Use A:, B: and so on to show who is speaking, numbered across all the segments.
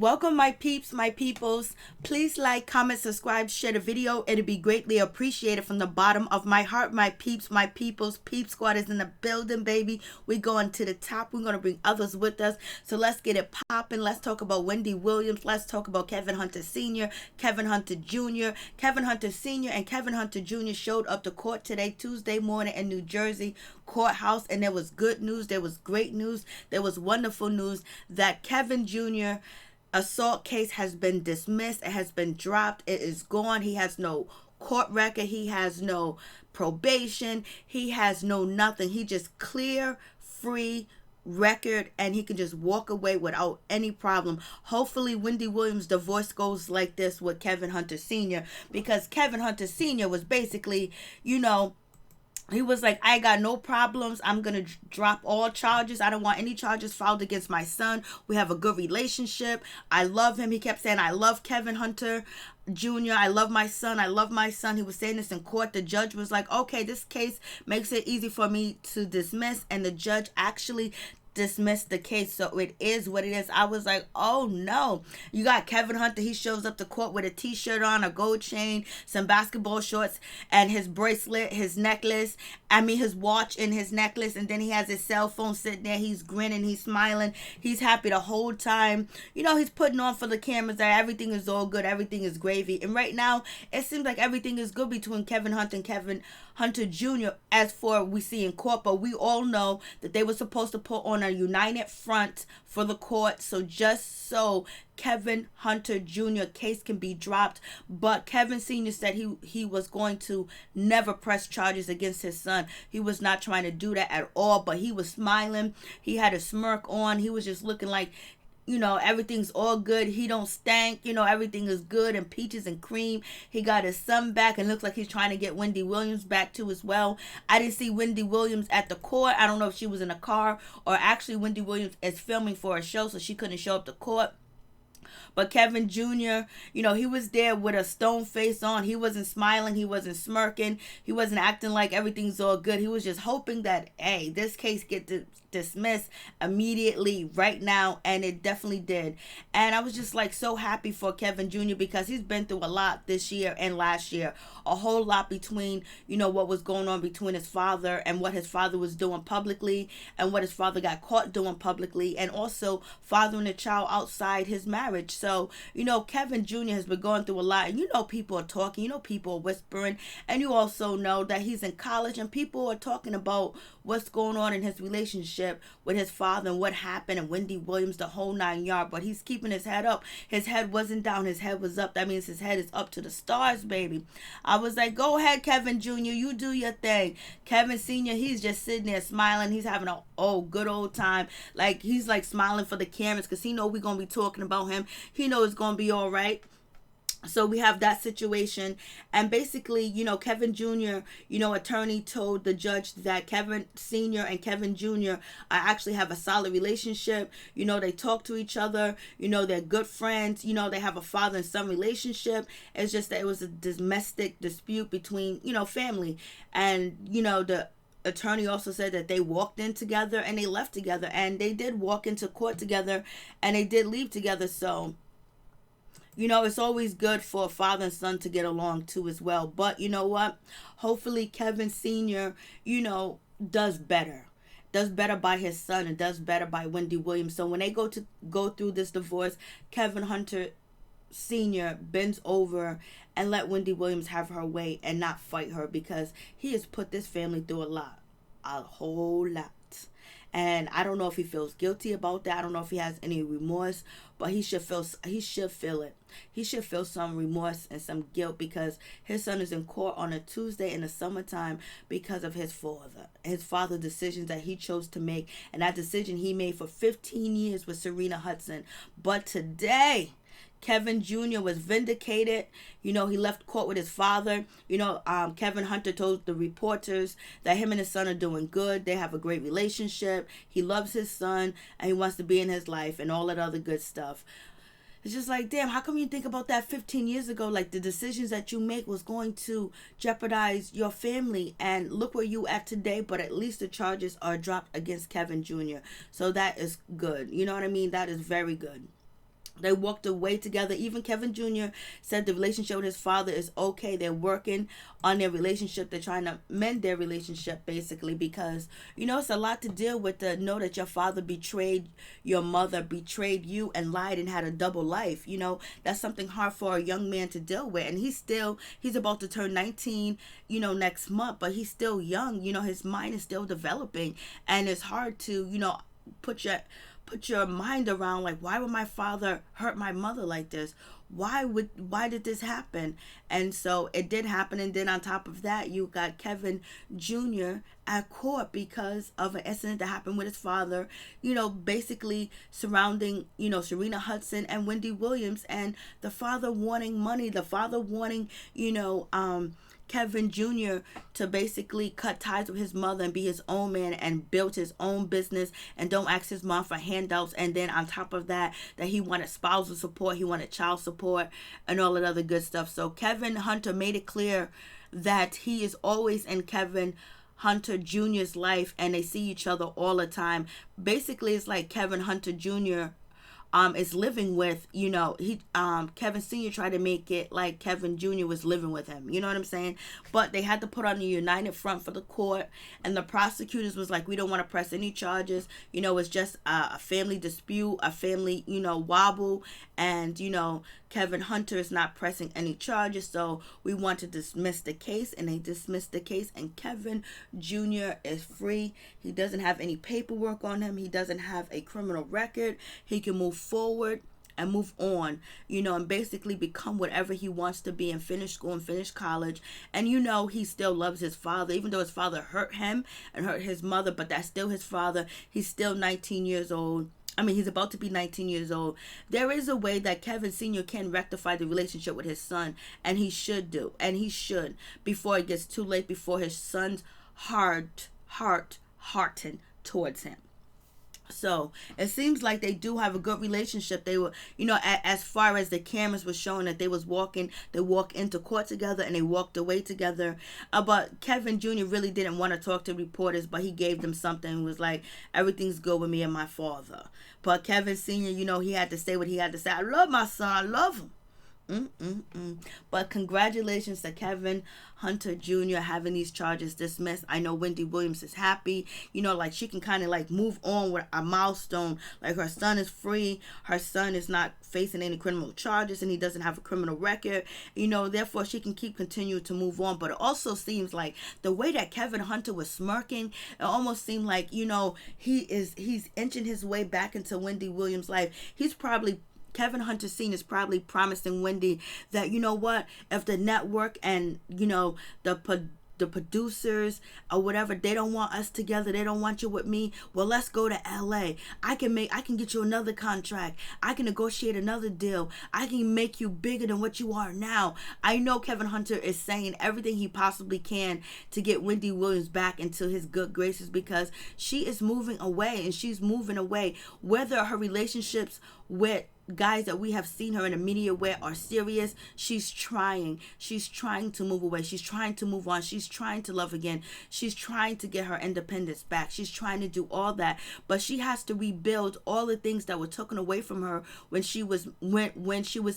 A: Welcome, my peeps, my peoples. Please like, comment, subscribe, share the video. It'd be greatly appreciated from the bottom of my heart, my peeps, my peoples. Peep Squad is in the building, baby. We're going to the top. We're going to bring others with us. So let's get it popping. Let's talk about Wendy Williams. Let's talk about Kevin Hunter Sr., Kevin Hunter Jr. Kevin Hunter Sr. and Kevin Hunter Jr. showed up to court today, Tuesday morning in New Jersey courthouse. And there was good news. There was great news. There was wonderful news that Kevin Jr. assault case has been dismissed. It has been dropped. It is gone. He has no court record. He has no probation. He has no nothing. He just clear, free record, and he can just walk away without any problem. Hopefully Wendy Williams' divorce goes like this with Kevin Hunter Sr. because Kevin Hunter Sr. was basically, he was like, I got no problems. I'm going to drop all charges. I don't want any charges filed against my son. We have a good relationship. I love him. He kept saying, I love Kevin Hunter Jr. I love my son. I love my son. He was saying this in court. The judge was like, okay, this case makes it easy for me to dismiss. And the judge actually dismissed the case, so it is what it is. I was like, oh no. You got Kevin Hunter, he shows up to court with a t-shirt on, a gold chain, some basketball shorts, and his bracelet, his necklace, his watch and his necklace, and then he has his cell phone sitting there. He's grinning, he's smiling, he's happy the whole time. He's putting on for the cameras that everything is all good, everything is gravy. And right now it seems like everything is good between Kevin Hunter and Kevin Hunter Jr. as for we see in court, but we all know that they were supposed to put on a united front for the court, so just so Kevin Hunter Jr. case can be dropped. But Kevin Sr. said he was going to never press charges against his son. He was not trying to do that at all, but he was smiling. He had a smirk on. He was just looking like, everything's all good. He don't stank. Everything is good and peaches and cream. He got his son back and looks like he's trying to get Wendy Williams back too as well. I didn't see Wendy Williams at the court. I don't know if she was in a car or actually Wendy Williams is filming for a show, so she couldn't show up to court. But Kevin Jr., he was there with a stone face on. He wasn't smiling. He wasn't smirking. He wasn't acting like everything's all good. He was just hoping that, hey, this case get dismissed immediately right now. And it definitely did. And I was just like so happy for Kevin Jr. because he's been through a lot this year and last year. A whole lot between, what was going on between his father and what his father was doing publicly and what his father got caught doing publicly, and also fathering a child outside his marriage. So, Kevin Jr. has been going through a lot, and people are talking, people are whispering, and you also know that he's in college and people are talking about what's going on in his relationship with his father and what happened and Wendy Williams, the whole 9 yards. But he's keeping his head up. His head wasn't down. His head was up. That means his head is up to the stars, baby. I was like, go ahead, Kevin Jr., you do your thing. Kevin Sr., he's just sitting there smiling. He's having a good old time. Like, he's like smiling for the cameras because he know we're going to be talking about him. He know it's going to be all right. So we have that situation. And basically, Kevin Jr., attorney told the judge that Kevin Sr. and Kevin Jr. actually have a solid relationship. They talk to each other. They're good friends. They have a father and son relationship. It's just that it was a domestic dispute between, family. And, the attorney also said that they walked in together and they left together. And they did walk into court together and they did leave together. So, it's always good for a father and son to get along too as well. But you know what? Hopefully Kevin Sr., does better. Does better by his son and does better by Wendy Williams. So when they go through this divorce, Kevin Hunter Sr. bends over and let Wendy Williams have her way and not fight her, because he has put this family through a whole lot. And I don't know if he feels guilty about that. I don't know if he has any remorse, but he should feel it. He should feel some remorse and some guilt because his son is in court on a Tuesday in the summertime because of his father's decisions that he chose to make, and that decision he made for 15 years with Sharina Hudson. But today, Kevin Jr. was vindicated. He left court with his father. Kevin Hunter told the reporters that him and his son are doing good. They have a great relationship. He loves his son and he wants to be in his life and all that other good stuff. It's just like, damn, how come you think about that 15 years ago? Like, the decisions that you make was going to jeopardize your family. And look where you at today, but at least the charges are dropped against Kevin Jr. So that is good. You know what I mean? That is very good. They walked away together. Even Kevin Jr. said the relationship with his father is okay. They're working on their relationship. They're trying to mend their relationship, basically, because, it's a lot to deal with, to know that your father betrayed your mother, betrayed you, and lied and had a double life. That's something hard for a young man to deal with. And he's about to turn 19, next month, but he's still young. His mind is still developing. And it's hard to, put your mind around, like, why would my father hurt my mother like this? Why did this happen? And so it did happen. And then on top of that, you got Kevin Jr. at court because of an incident that happened with his father, basically surrounding, Sharina Hudson and Wendy Williams, and the father wanting money, the father wanting, Kevin Jr. to basically cut ties with his mother and be his own man and build his own business and don't ask his mom for handouts. And then on top of that he wanted spousal support, he wanted child support, and all that other good stuff. So Kevin Hunter made it clear that he is always in Kevin Hunter Jr.'s life, and they see each other all the time. Basically, it's like Kevin Hunter Jr. Is living with, Kevin Sr. tried to make it like Kevin Jr. was living with him. You know what I'm saying? But they had to put on a united front for the court, and the prosecutors was like, we don't want to press any charges. It's just a family dispute, a family, wobble, and, Kevin Hunter is not pressing any charges, so we want to dismiss the case, and they dismissed the case, and Kevin Jr. is free. He doesn't have any paperwork on him. He doesn't have a criminal record. He can move forward and move on, and basically become whatever he wants to be, and finish school and finish college. And he still loves his father, even though his father hurt him and hurt his mother, but that's still his father. He's still 19 years old. He's about to be 19 years old. There is a way that Kevin Sr. can rectify the relationship with his son, and he should do, and he should, before it gets too late, before his son's heart harden towards him. So it seems like they do have a good relationship. They were, as far as the cameras were showing that they walked into court together and they walked away together. But Kevin Jr. really didn't want to talk to reporters, but he gave them something and was like, everything's good with me and my father. But Kevin Sr., he had to say what he had to say. I love my son. I love him. But congratulations to Kevin Hunter Jr. having these charges dismissed. I know Wendy Williams is happy. Like she can kind of like move on with a milestone. Like her son is free. Her son is not facing any criminal charges, and he doesn't have a criminal record. Therefore she can continue to move on. But it also seems like the way that Kevin Hunter was smirking, it almost seemed like, he's inching his way back into Wendy Williams' life. Kevin Hunter Sr. is probably promising Wendy that, if the network and, the producers or whatever, they don't want us together, they don't want you with me, well, let's go to LA. I can get you another contract. I can negotiate another deal. I can make you bigger than what you are now. I know Kevin Hunter is saying everything he possibly can to get Wendy Williams back into his good graces, because she is moving away, and she's moving away, whether her relationships with guys that we have seen her in the media with are serious. She's trying to move away. She's trying to move on. She's trying to love again. She's trying to get her independence back. She's trying to do all that, but she has to rebuild all the things that were taken away from her when she was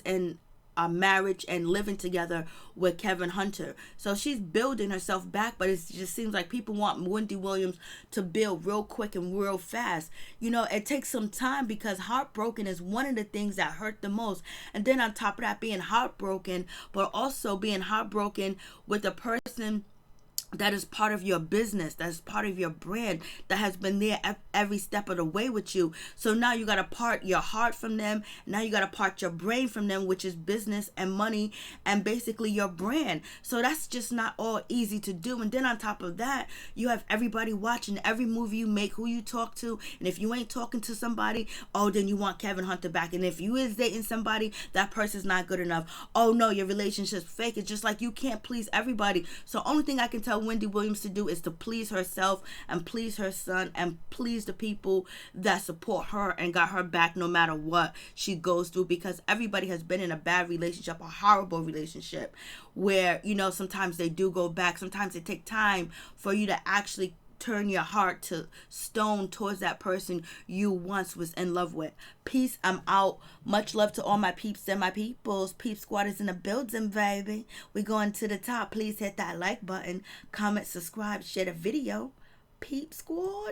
A: in a marriage and living together with Kevin Hunter. So she's building herself back, but it just seems like people want Wendy Williams to build real quick and real fast. It takes some time, because heartbroken is one of the things that hurt the most. And then on top of that, being heartbroken, but also being heartbroken with a person that is part of your business, that is part of your brand, that has been there every step of the way with you. So now you got to part your heart from them. Now you got to part your brain from them, which is business and money and basically your brand. So that's just not all easy to do. And then on top of that, you have everybody watching every move you make, who you talk to. And if you ain't talking to somebody, then you want Kevin Hunter back. And if you is dating somebody, that person's not good enough. Oh no, your relationship's fake. It's just like you can't please everybody. So only thing I can tell Wendy Williams to do is to please herself and please her son and please the people that support her and got her back no matter what she goes through, because everybody has been in a bad relationship, a horrible relationship, where sometimes they do go back. Sometimes it takes time for you to actually turn your heart to stone towards that person you once was in love with. Peace. I'm out. Much love to all my peeps and my peoples. Peep Squad is in the building, baby. We going to the top. Please hit that like button, comment, subscribe, share the video. Peep Squad.